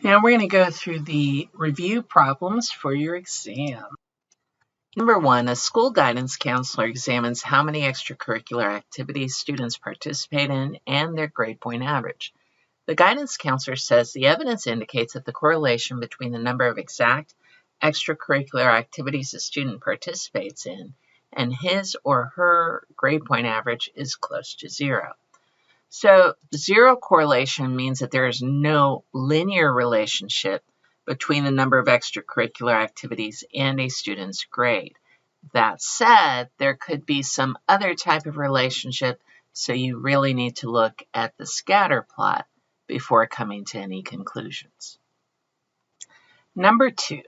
Now we're going to go through the review problems for your exam. Number 1, a school guidance counselor examines how many extracurricular activities students participate in and their grade point average. The guidance counselor says the evidence indicates that the correlation between the number of exact extracurricular activities a student participates in and his or her grade point average is close to 0. So zero correlation means that there is no linear relationship between the number of extracurricular activities and a student's grade. That said, there could be some other type of relationship, so you really need to look at the scatter plot before coming to any conclusions. Number 2,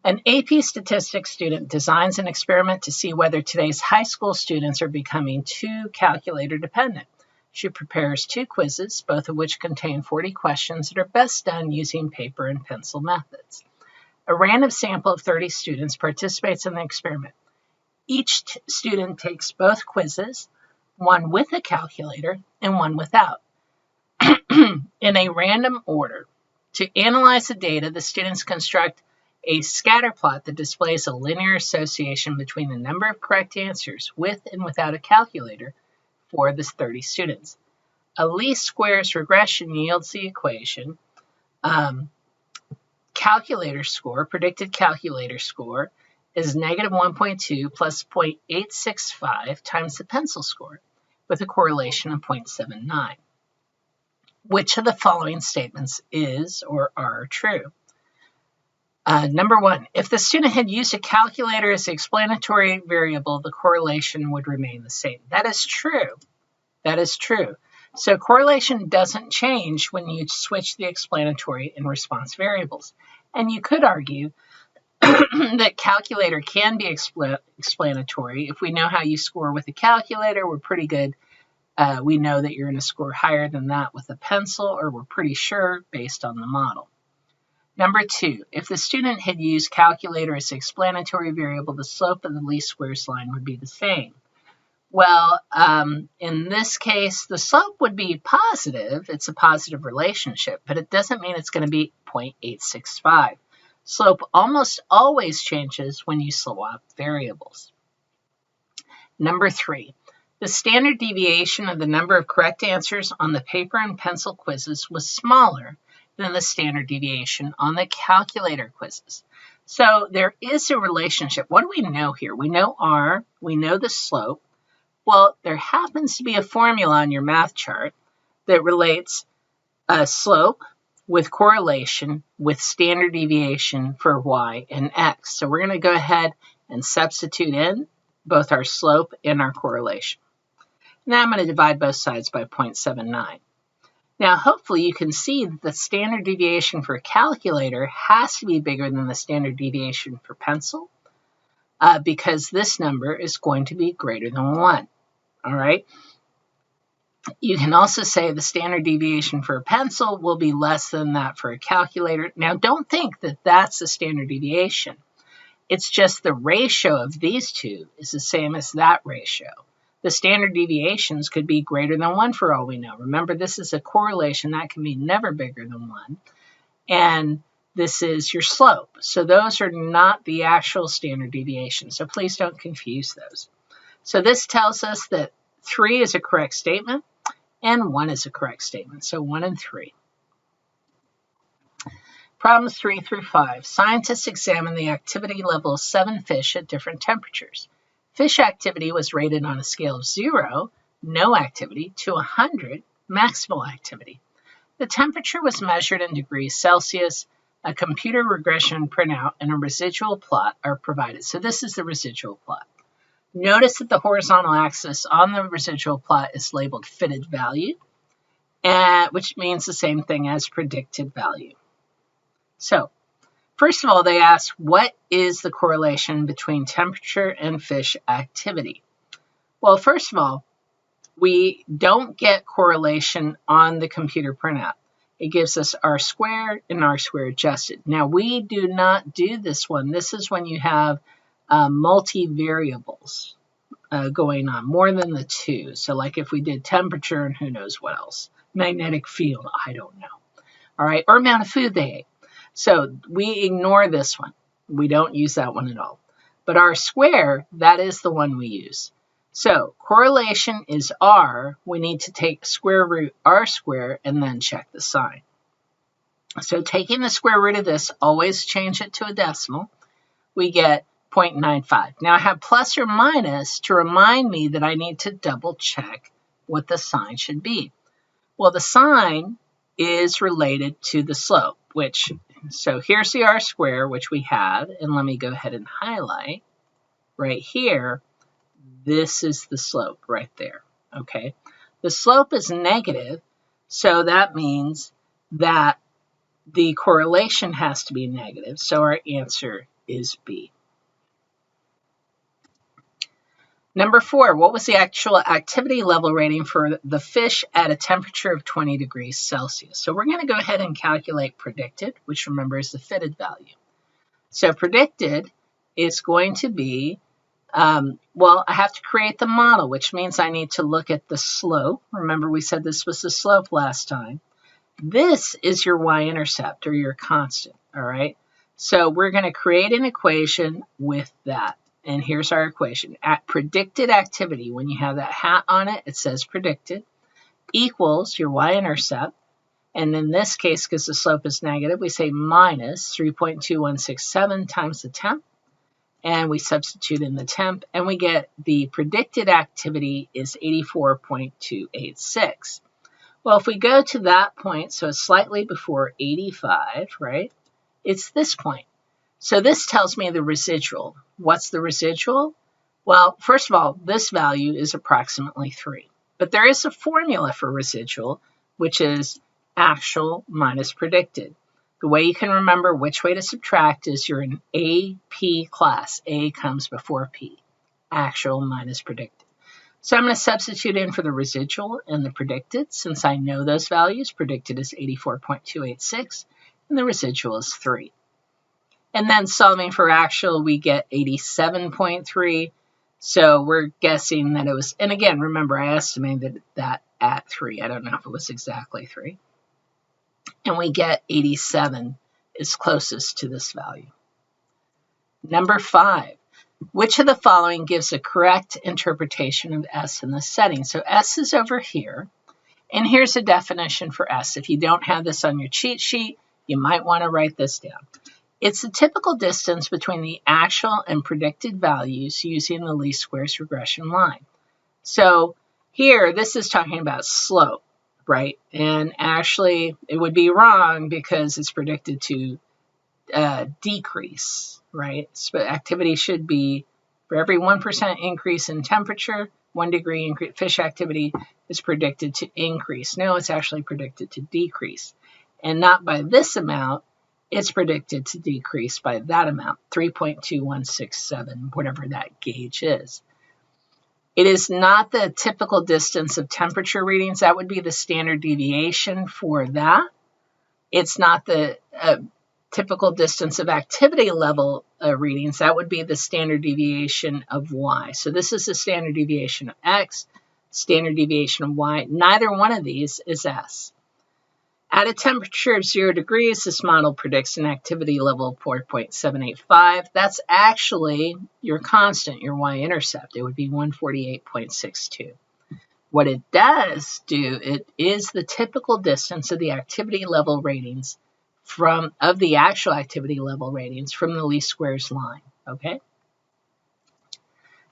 an AP statistics student designs an experiment to see whether today's high school students are becoming too calculator dependent. She prepares 2 quizzes, both of which contain 40 questions that are best done using paper and pencil methods. A random sample of 30 students participates in the experiment. Each student takes both quizzes, one with a calculator and one without, in a random order. To analyze the data, the students construct a scatter plot that displays a linear association between the number of correct answers with and without a calculator for the 30 students. A least squares regression yields the equation calculator score, predicted calculator score, is negative 1.2 plus 0.865 times the pencil score, with a correlation of 0.79. Which of the following statements is or are true? Number 1, if the student had used a calculator as the explanatory variable, the correlation would remain the same. That is true. That is true. So correlation doesn't change when you switch the explanatory and response variables. And you could argue that calculator can be explanatory. If we know how you score with a calculator, we're pretty good. We know that you're going to score higher than that with a pencil, or we're pretty sure based on the model. Number 2, if the student had used calculator as the explanatory variable, the slope of the least squares line would be the same. Well, in this case, the slope would be positive. It's a positive relationship, but it doesn't mean it's going to be 0.865. Slope almost always changes when you swap variables. Number 3, the standard deviation of the number of correct answers on the paper and pencil quizzes was smaller than the standard deviation on the calculator quizzes. So there is a relationship. What do we know here? We know R, we know the slope. Well, there happens to be a formula on your math chart that relates a slope with correlation with standard deviation for Y and X. So we're going to go ahead and substitute in both our slope and our correlation. Now I'm going to divide both sides by 0.79. Now, hopefully you can see that the standard deviation for a calculator has to be bigger than the standard deviation for pencil because this number is going to be greater than 1. All right. You can also say the standard deviation for a pencil will be less than that for a calculator. Now, don't think that that's the standard deviation. It's just the ratio of these two is the same as that ratio. The standard deviations could be greater than 1 for all we know. Remember, this is a correlation that can be never bigger than 1. And this is your slope. So those are not the actual standard deviation. So please don't confuse those. So this tells us that 3 is a correct statement and 1 is a correct statement. So 1 and 3. Problems 3 through 5. Scientists examined the activity level of 7 fish at different temperatures. Fish activity was rated on a scale of 0, no activity, to 100, maximal activity. The temperature was measured in degrees Celsius. A computer regression printout and a residual plot are provided. So this is the residual plot. Notice that the horizontal axis on the residual plot is labeled fitted value, which means the same thing as predicted value. So, first of all, they ask, what is the correlation between temperature and fish activity? Well, first of all, we don't get correlation on the computer printout. It gives us R squared and R squared adjusted. Now, we do not do this one. This is when you have multi-variables going on, more than the 2. So like if we did temperature and who knows what else. Magnetic field, I don't know. all right, or amount of food they ate. So we ignore this one. We don't use that one at all. But R square, that is the one we use. So correlation is R. We need to take square root R square and then check the sign. So taking the square root of this, always change it to a decimal. We get 0.95. Now I have plus or minus to remind me that I need to double check what the sign should be. Well, the sign is related to the slope, so here's the R square, which we have, and let me go ahead and highlight right here. This is the slope right there, okay? The slope is negative, so that means that the correlation has to be negative, so our answer is B. Number 4, what was the actual activity level rating for the fish at a temperature of 20 degrees Celsius? So we're going to go ahead and calculate predicted, which remember is the fitted value. So predicted is going to be, well, I have to create the model, which means I need to look at the slope. Remember we said this was the slope last time. This is your y-intercept or your constant, all right? So we're going to create an equation with that. And here's our equation. At predicted activity, when you have that hat on it, it says predicted, equals your y-intercept. And in this case, because the slope is negative, we say minus 3.2167 times the temp. And we substitute in the temp, and we get the predicted activity is 84.286. Well, if we go to that point, so it's slightly before 85, right? It's this point. So this tells me the residual. What's the residual? Well, first of all, this value is approximately 3. But there is a formula for residual, which is actual minus predicted. The way you can remember which way to subtract is you're in AP class. A comes before P. Actual minus predicted. So I'm going to substitute in for the residual and the predicted. Since I know those values, predicted is 84.286 and the residual is 3. And then solving for actual, we get 87.3. So we're guessing that it was, and again, remember, I estimated that at 3. I don't know if it was exactly 3. And we get 87 is closest to this value. Number 5, which of the following gives a correct interpretation of S in this setting? So S is over here. And here's a definition for S. If you don't have this on your cheat sheet, you might want to write this down. It's the typical distance between the actual and predicted values using the least squares regression line. So here, this is talking about slope, right? And actually, it would be wrong because it's predicted to decrease, right? So activity should be, for every 1% increase in temperature, 1 degree increase, fish activity is predicted to increase. No, it's actually predicted to decrease. And not by this amount, it's predicted to decrease by that amount, 3.2167, whatever that gauge is. It is not the typical distance of temperature readings. That would be the standard deviation for that. It's not the typical distance of activity level readings. That would be the standard deviation of Y. So this is the standard deviation of X, standard deviation of Y. Neither one of these is S. At a temperature of 0 degrees, this model predicts an activity level of 4.785. That's actually your constant, your y-intercept. It would be 148.62. What it does do, it is the typical distance of the activity level ratings of the actual activity level ratings from the least squares line, okay?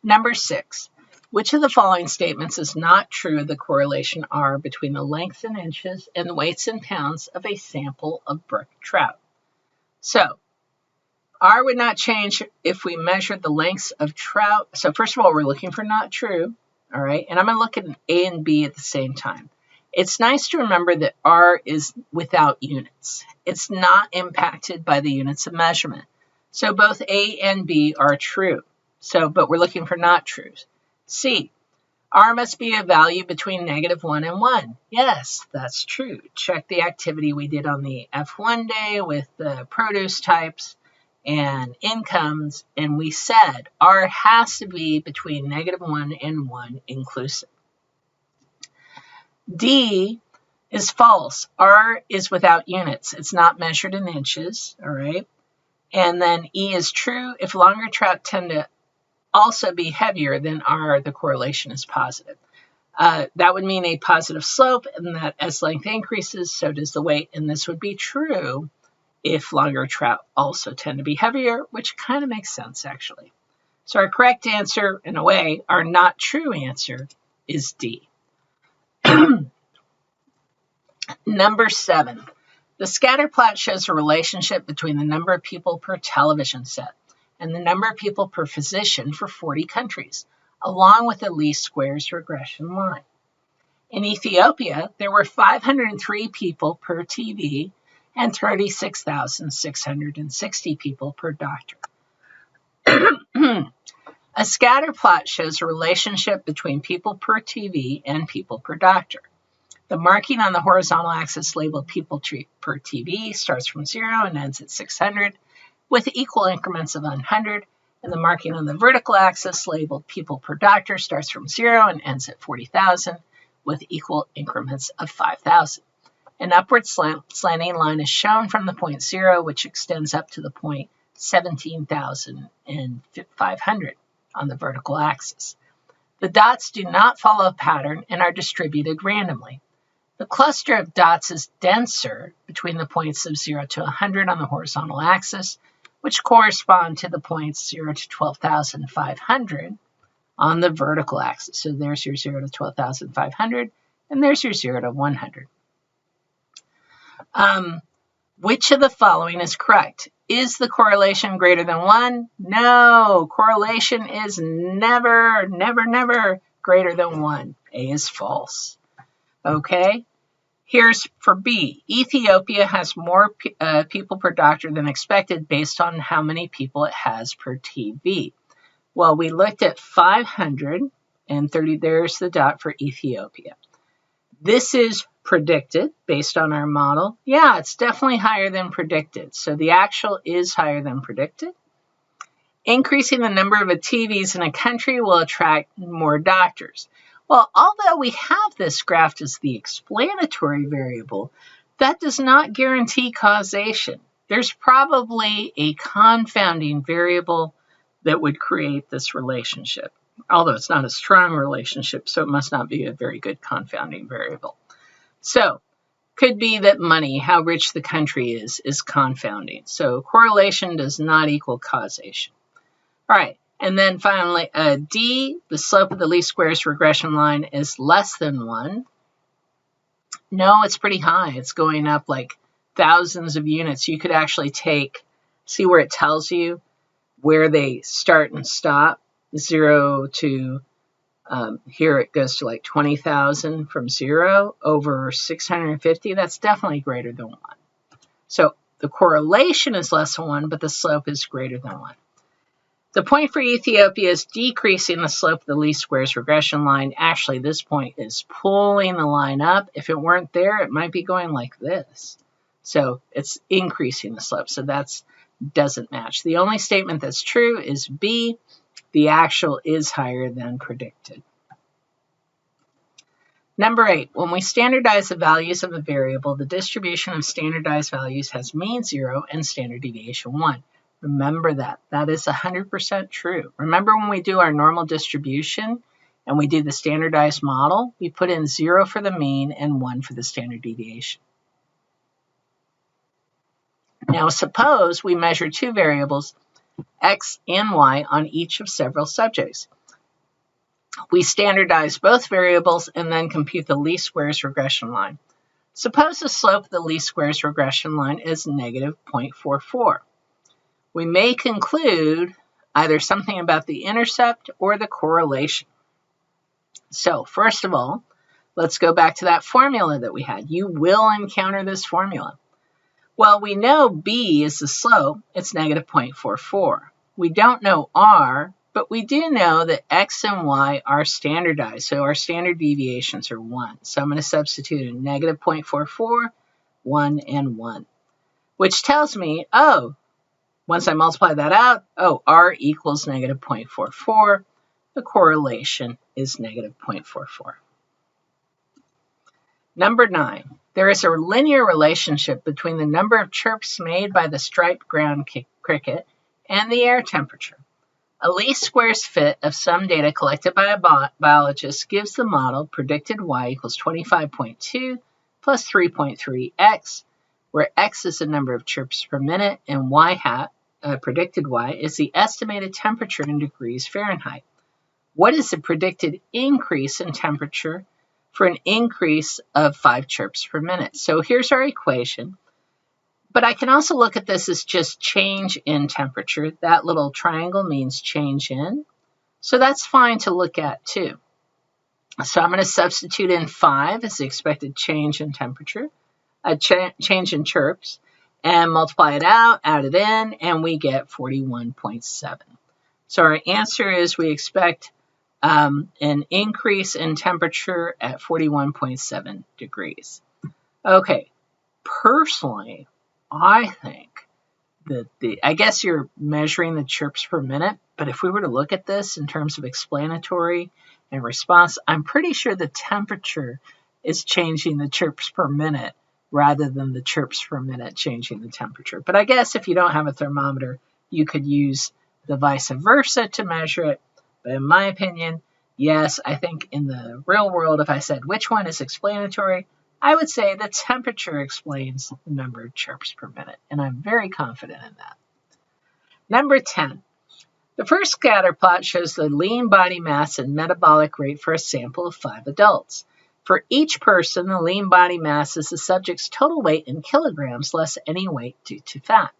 Number 6. Which of the following statements is not true of the correlation R between the length in inches and the weights in pounds of a sample of brook trout? So, R would not change if we measured the lengths of trout. So first of all, we're looking for not true, all right? And I'm going to look at an A and B at the same time. It's nice to remember that R is without units. It's not impacted by the units of measurement. So both A and B are true. So, but we're looking for not trues. C, R must be a value between -1 and 1. Yes, that's true. Check the activity we did on the F1 day with the produce types and incomes, and we said R has to be between -1 and 1 inclusive. D is false. R is without units. It's not measured in inches, all right? And then E is true. If longer trout tend to also be heavier than R, the correlation is positive. That would mean a positive slope, and that as length increases, so does the weight. And this would be true if longer trout also tend to be heavier, which kind of makes sense, actually. So our correct answer, in a way, our not true answer is D. Number 7. The scatter plot shows a relationship between the number of people per television set and the number of people per physician for 40 countries, along with the least squares regression line. In Ethiopia, there were 503 people per TV and 36,660 people per doctor. A scatter plot shows a relationship between people per TV and people per doctor. The marking on the horizontal axis labeled people per TV starts from 0 and ends at 600 with equal increments of 100, and the marking on the vertical axis labeled people per doctor starts from 0 and ends at 40,000 with equal increments of 5,000. An upward slanting line is shown from the point 0, which extends up to the point 17,500 on the vertical axis. The dots do not follow a pattern and are distributed randomly. The cluster of dots is denser between the points of 0 to 100 on the horizontal axis, which correspond to the points 0 to 12,500 on the vertical axis. So there's your 0 to 12,500, and there's your 0 to 100. Which of the following is correct? Is the correlation greater than 1? No, correlation is never, never, never greater than 1. A is false. Okay, here's for B. Ethiopia has more people per doctor than expected based on how many people it has per TV. Well, we looked at 530. There's the dot for Ethiopia. This is predicted based on our model. Yeah, it's definitely higher than predicted. So the actual is higher than predicted. Increasing the number of TVs in a country will attract more doctors. Well, although we have this graph as the explanatory variable, that does not guarantee causation. There's probably a confounding variable that would create this relationship, although it's not a strong relationship, so it must not be a very good confounding variable. So, could be that money, how rich the country is confounding. So, correlation does not equal causation. All right. And then finally, D, the slope of the least squares regression line is less than 1. No, it's pretty high. It's going up like thousands of units. You could actually see where it tells you where they start and stop. 0 to, here it goes to like 20,000 from 0 over 650. That's definitely greater than 1. So the correlation is less than 1, but the slope is greater than 1. The point for Ethiopia is decreasing the slope of the least squares regression line. Actually, this point is pulling the line up. If it weren't there, it might be going like this. So it's increasing the slope. So that doesn't match. The only statement that's true is B. The actual is higher than predicted. Number 8, when we standardize the values of a variable, the distribution of standardized values has mean 0 and standard deviation 1. Remember that. That is 100% true. Remember when we do our normal distribution and we do the standardized model, we put in 0 for the mean and 1 for the standard deviation. Now suppose we measure two variables, x and y, on each of several subjects. We standardize both variables and then compute the least squares regression line. Suppose the slope of the least squares regression line is negative 0.44. We may conclude either something about the intercept or the correlation. So first of all, let's go back to that formula that we had. You will encounter this formula. Well, we know B is the slope. It's negative 0.44. We don't know R, but we do know that X and Y are standardized. So our standard deviations are 1. So I'm going to substitute in negative 0.44, 1, and 1, which tells me, oh, once I multiply that out, R equals negative 0.44. The correlation is negative 0.44. Number 9. There is a linear relationship between the number of chirps made by the striped ground cricket and the air temperature. A least squares fit of some data collected by a biologist gives the model predicted y equals 25.2 plus 3.3x, where x is the number of chirps per minute and y hat, predicted y, is the estimated temperature in degrees Fahrenheit. What is the predicted increase in temperature for an increase of 5 chirps per minute? So here's our equation. But I can also look at this as just change in temperature. That little triangle means change in. So that's fine to look at too. So I'm going to substitute in 5 as the expected change in temperature, change in chirps, and multiply it out, add it in, and we get 41.7. So our answer is we expect an increase in temperature at 41.7 degrees. Okay, personally, I think that I guess you're measuring the chirps per minute, but if we were to look at this in terms of explanatory and response, I'm pretty sure the temperature is changing the chirps per minute rather than the chirps per minute changing the temperature. But I guess if you don't have a thermometer, you could use the vice versa to measure it. But in my opinion, yes, I think in the real world, if I said which one is explanatory, I would say the temperature explains the number of chirps per minute, and I'm very confident in that. Number 10. The first scatter plot shows the lean body mass and metabolic rate for a sample of 5 adults. For each person, the lean body mass is the subject's total weight in kilograms less any weight due to fat.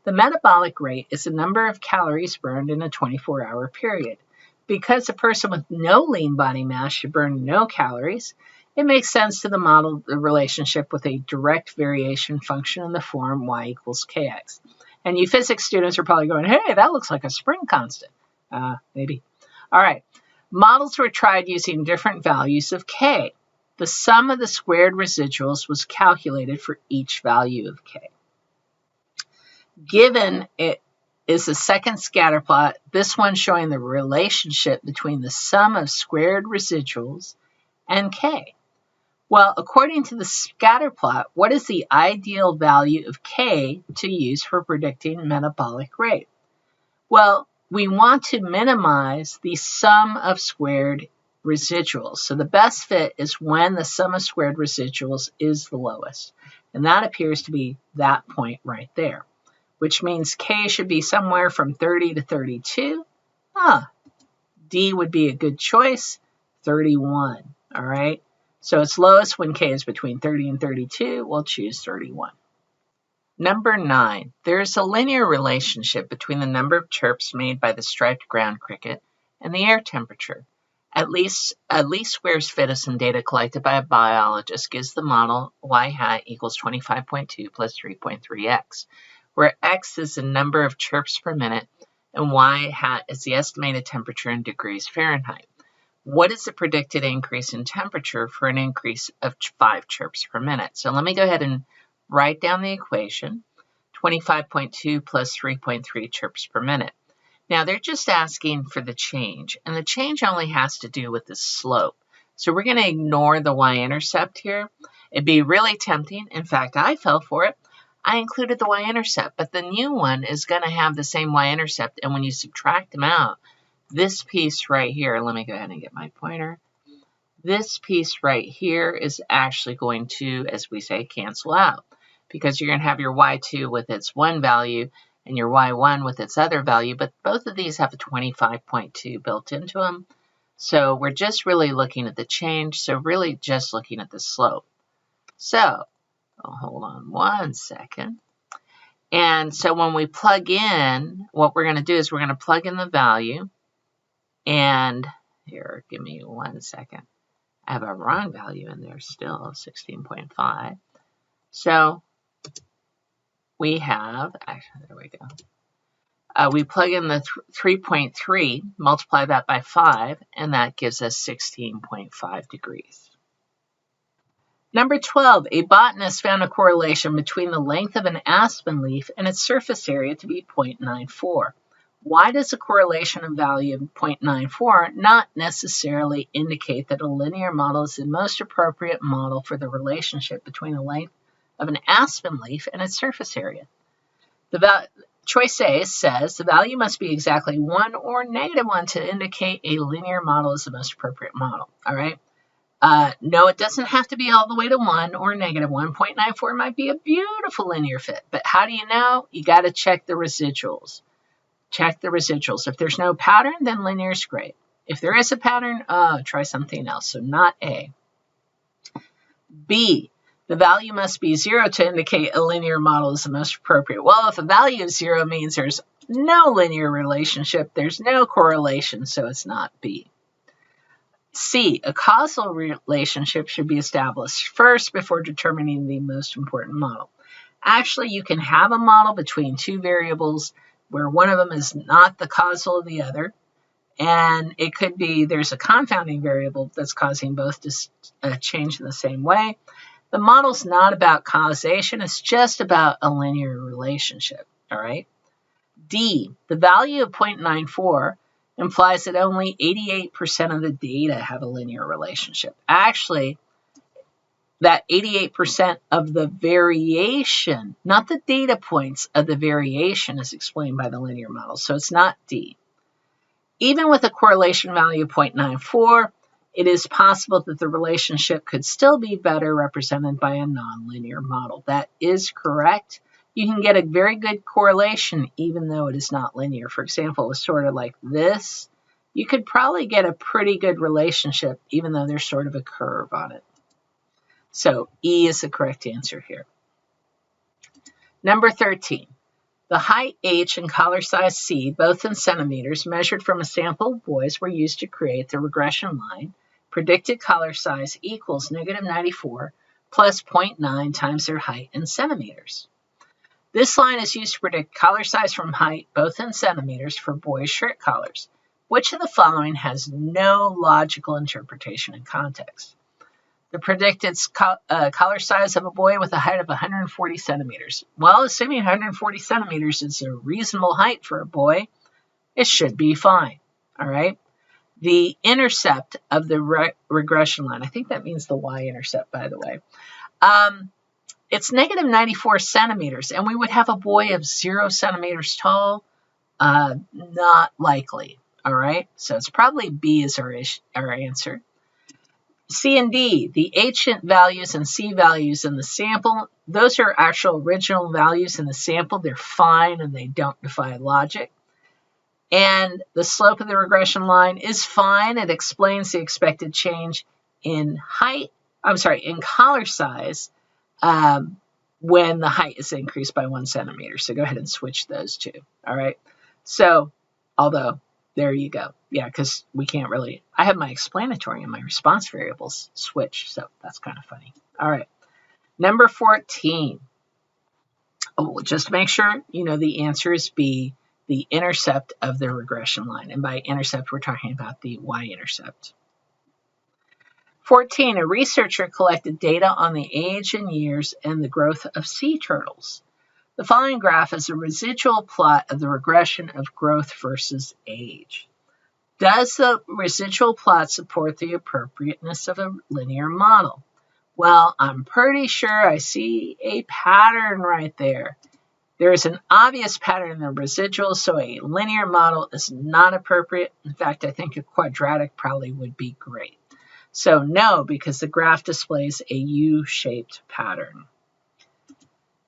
The metabolic rate is the number of calories burned in a 24-hour period. Because a person with no lean body mass should burn no calories, it makes sense to model the relationship with a direct variation function in the form y equals kx. And you physics students are probably going, hey, that looks like a spring constant. Maybe. All right. Models were tried using different values of k. The sum of the squared residuals was calculated for each value of k. Given it is the second scatter plot, this one showing the relationship between the sum of squared residuals and k. Well, according to the scatter plot, what is the ideal value of k to use for predicting metabolic rate? Well, we want to minimize the sum of squared residuals. So the best fit is when the sum of squared residuals is the lowest. And that appears to be that point right there, which means k should be somewhere from 30 to 32. D would be a good choice, 31, all right? So it's lowest when k is between 30 and 32. We'll choose 31. Number 9. There is a linear relationship between the number of chirps made by the striped ground cricket and the air temperature. At least squares fit of some data collected by a biologist gives the model y hat equals 25.2 plus 3.3x, where x is the number of chirps per minute and y hat is the estimated temperature in degrees Fahrenheit. What is the predicted increase in temperature for an increase of 5 chirps per minute? So let me go ahead and write down the equation, 25.2 plus 3.3 chirps per minute. Now they're just asking for the change, and the change only has to do with the slope. So we're going to ignore the y-intercept here. It'd be really tempting. In fact, I fell for it. I included the y-intercept, but the new one is going to have the same y-intercept, and when you subtract them out, this piece right here, let me go ahead and get my pointer. This piece right here is actually going to, as we say, cancel out, because you're going to have your y2 with its one value and your y1 with its other value, but both of these have a 25.2 built into them. So we're just really looking at the change, so really just looking at the slope. So, hold on one second. And so when we plug in, what we're going to do is we're going to plug in the value. And here, give me 1 second. I have a wrong value in there still, 16.5. So we have, actually, there we go. We plug in the 3.3, multiply that by 5, and that gives us 16.5 degrees. Number 12, a botanist found a correlation between the length of an aspen leaf and its surface area to be 0.94. Why does a correlation of value of 0.94 not necessarily indicate that a linear model is the most appropriate model for the relationship between the length of an aspen leaf and its surface area? Choice A says the value must be exactly 1 or -1 to indicate a linear model is the most appropriate model. All right. No, it doesn't have to be all the way to 1 or -1. 0.94 might be a beautiful linear fit, but how do you know? You got to check the residuals. Check the residuals. If there's no pattern, then linear is great. If there is a pattern, try something else. So not A. B, the value must be 0 to indicate a linear model is the most appropriate. Well, if a value of 0 means there's no linear relationship, there's no correlation, so it's not B. C, a causal relationship should be established first before determining the most important model. Actually, you can have a model between two variables where one of them is not the causal of the other, and it could be there's a confounding variable that's causing both to change in the same way. The model's not about causation, it's just about a linear relationship, all right? D, the value of 0.94 implies that only 88% of the data have a linear relationship. Actually, that 88% of the variation, not the data points of the variation, is explained by the linear model, so it's not D. Even with a correlation value of 0.94, it is possible that the relationship could still be better represented by a nonlinear model. That is correct. You can get a very good correlation even though it is not linear. For example, it was sort of like this. You could probably get a pretty good relationship even though there's sort of a curve on it. So E is the correct answer here. Number 13. The height H and collar size C, both in centimeters, measured from a sample of boys, were used to create the regression line. Predicted collar size equals -94 plus 0.9 times their height in centimeters. This line is used to predict collar size from height, both in centimeters, for boys' shirt collars. Which of the following has no logical interpretation in context? The predicted collar size of a boy with a height of 140 centimeters. Well, assuming 140 centimeters is a reasonable height for a boy, it should be fine, all right? The intercept of the regression line, I think that means the y-intercept, by the way, it's -94 centimeters, and we would have a boy of 0 centimeters tall. Not likely, all right? So it's probably B is our answer. C and D, the H values and C values in the sample, those are actual original values in the sample. They're fine and they don't defy logic. And the slope of the regression line is fine. It explains the expected change in in collar size when the height is increased by 1 centimeter. So go ahead and switch those two. All right. So, although, there you go. Yeah, because we can't really, I have my explanatory and my response variables switched. So that's kind of funny. All right. Number 14. Oh, just to make sure, you know, the answer is B, the intercept of the regression line. And by intercept, we're talking about the y-intercept. 14, a researcher collected data on the age and years and the growth of sea turtles. The following graph is a residual plot of the regression of growth versus age. Does the residual plot support the appropriateness of a linear model? Well, I'm pretty sure I see a pattern right there. There is an obvious pattern in the residuals, so a linear model is not appropriate. In fact, I think a quadratic probably would be great. So no, because the graph displays a U-shaped pattern.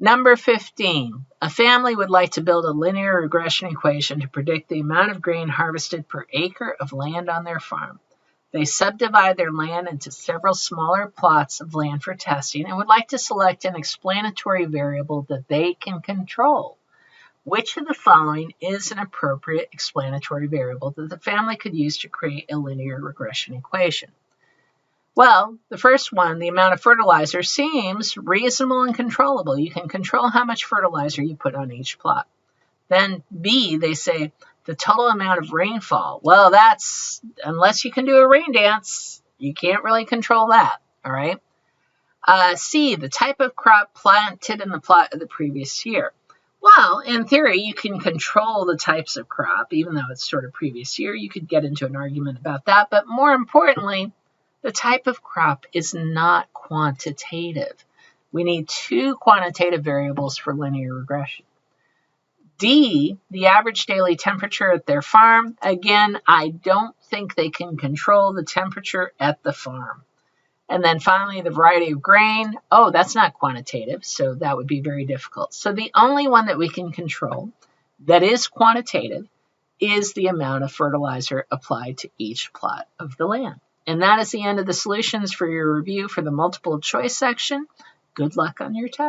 Number 15, a family would like to build a linear regression equation to predict the amount of grain harvested per acre of land on their farm. They subdivide their land into several smaller plots of land for testing and would like to select an explanatory variable that they can control. Which of the following is an appropriate explanatory variable that the family could use to create a linear regression equation? Well, the first one, the amount of fertilizer, seems reasonable and controllable. You can control how much fertilizer you put on each plot. Then B, they say the total amount of rainfall. Well, that's, unless you can do a rain dance, you can't really control that, all right? C, the type of crop planted in the plot of the previous year. Well, in theory, you can control the types of crop, even though it's sort of previous year. You could get into an argument about that. But more importantly, the type of crop is not quantitative. We need two quantitative variables for linear regression. D, the average daily temperature at their farm. Again, I don't think they can control the temperature at the farm. And then finally, the variety of grain. Oh, that's not quantitative, so that would be very difficult. So the only one that we can control that is quantitative is the amount of fertilizer applied to each plot of the land. And that is the end of the solutions for your review for the multiple choice section. Good luck on your test.